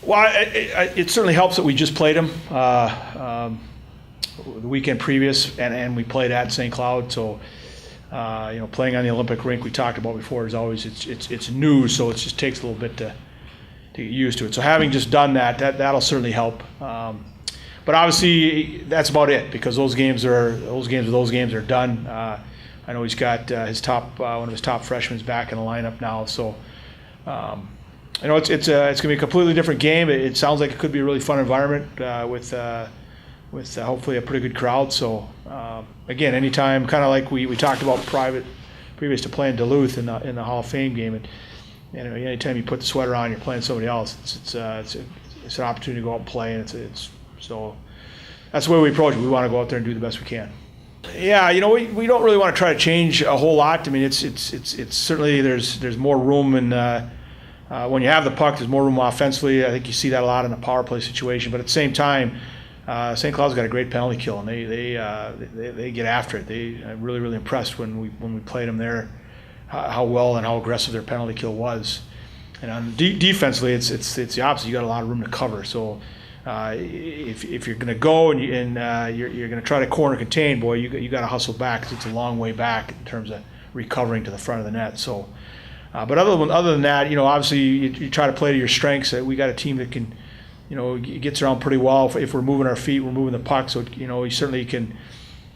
Well, it certainly helps that we just played them the weekend previous, and we played at St. Cloud. So, playing on the Olympic rink we talked about before is always it's new, so it just takes a little bit to get used to it. So having just done that'll certainly help. But obviously that's about it, because those games are done. I know he's got one of his top freshmen back in the lineup now, so. It's going to be a completely different game. It sounds like it could be a really fun environment with hopefully a pretty good crowd. So again, anytime, kind of like we talked about previous to playing Duluth in the Hall of Fame game, and anytime you put the sweater on, you're playing somebody else. It's an opportunity to go out and play, and so that's the way we approach it. We want to go out there and do the best we can. Yeah, we don't really want to try to change a whole lot. I mean, it's certainly there's more room and. When you have the puck, there's more room offensively. I think you see that a lot in a power play situation. But at the same time, St. Cloud's got a great penalty kill, and they get after it. I'm really, really impressed when we played them there, how well and how aggressive their penalty kill was. And on defensively, it's the opposite. You got a lot of room to cover. So if you're going to go and you're going to try to corner contain, boy, you got to hustle back, because it's a long way back in terms of recovering to the front of the net. So. But other than that, obviously you try to play to your strengths. We got a team that can, gets around pretty well. If we're moving our feet, we're moving the puck. So we certainly can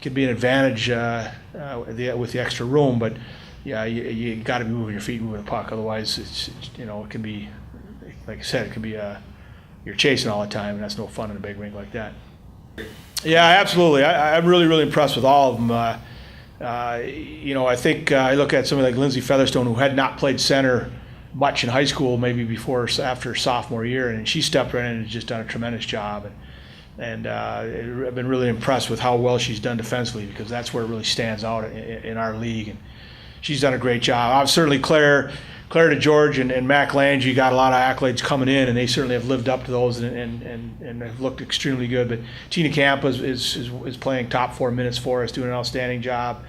be an advantage with the extra room. But yeah, you got to be moving your feet, moving the puck. Otherwise, it can be, like I said, it can be you're chasing all the time, and that's no fun in a big rink like that. Yeah, absolutely. I'm really, really impressed with all of them. I think I look at somebody like Lindsay Featherstone, who had not played center much in high school, maybe before or after sophomore year, and she stepped right in and just done a tremendous job. And I've been really impressed with how well she's done defensively, because that's where it really stands out in our league. And she's done a great job. Certainly Claire DeGeorge and Mac Lange got a lot of accolades coming in, and they certainly have lived up to those and have looked extremely good. But Tina Camp is playing top 4 minutes for us, doing an outstanding job.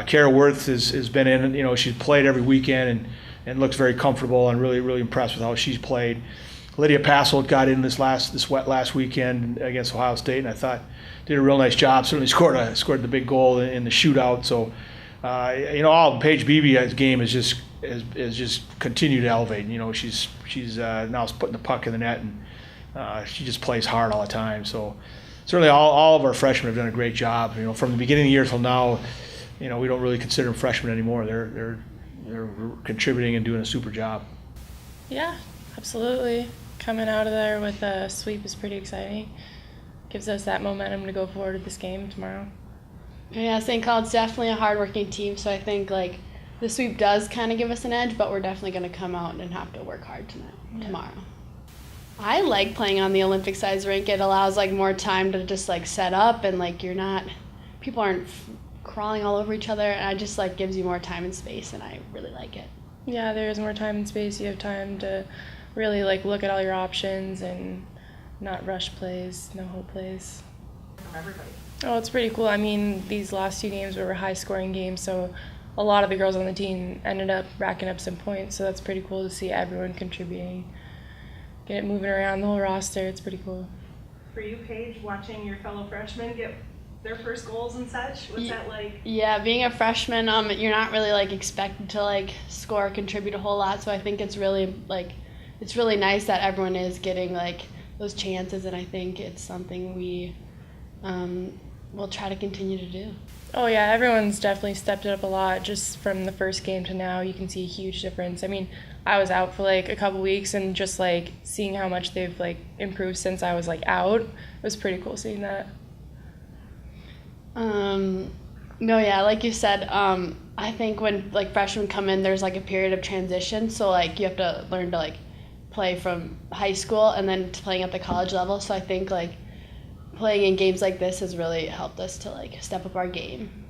Kara Worth has been in, she's played every weekend and looks very comfortable, and really, really impressed with how she's played. Lydia Passold got in this last weekend against Ohio State, and I thought did a real nice job. Certainly scored the big goal in the shootout. So all Paige Beebe game is just continued to elevate. She's now putting the puck in the net, and she just plays hard all the time. So certainly all of our freshmen have done a great job. From the beginning of the year till now, we don't really consider them freshmen anymore. They're contributing and doing a super job. Yeah, absolutely. Coming out of there with a sweep is pretty exciting. Gives us that momentum to go forward with this game tomorrow. Yeah, St. Cloud's definitely a hardworking team, so I think the sweep does kind of give us an edge, but we're definitely going to come out and have to work hard tomorrow. I like playing on the Olympic size rink. It allows more time to just set up, and people aren't crawling all over each other, and it just gives you more time and space, and I really like it. Yeah, there is more time and space. You have time to really look at all your options and not rush plays, no hope plays. From everybody. Oh, it's pretty cool. I mean, these last 2 games were high-scoring games, so a lot of the girls on the team ended up racking up some points, so that's pretty cool to see everyone contributing. Get it moving around the whole roster. It's pretty cool. For you, Paige, watching your fellow freshmen get their first goals and such, what's that like? Yeah, being a freshman, you're not really expected to score or contribute a whole lot, so I think it's really it's really nice that everyone is getting those chances, and I think it's something we we'll try to continue to do. Oh yeah, everyone's definitely stepped it up a lot. Just from the first game to now, you can see a huge difference. I mean, I was out for a couple weeks, and just seeing how much they've improved since I was out, it was pretty cool seeing that. No, yeah, like you said, I think when freshmen come in, there's a period of transition. So you have to learn to play from high school and then to playing at the college level. So I think playing in games like this has really helped us to step up our game.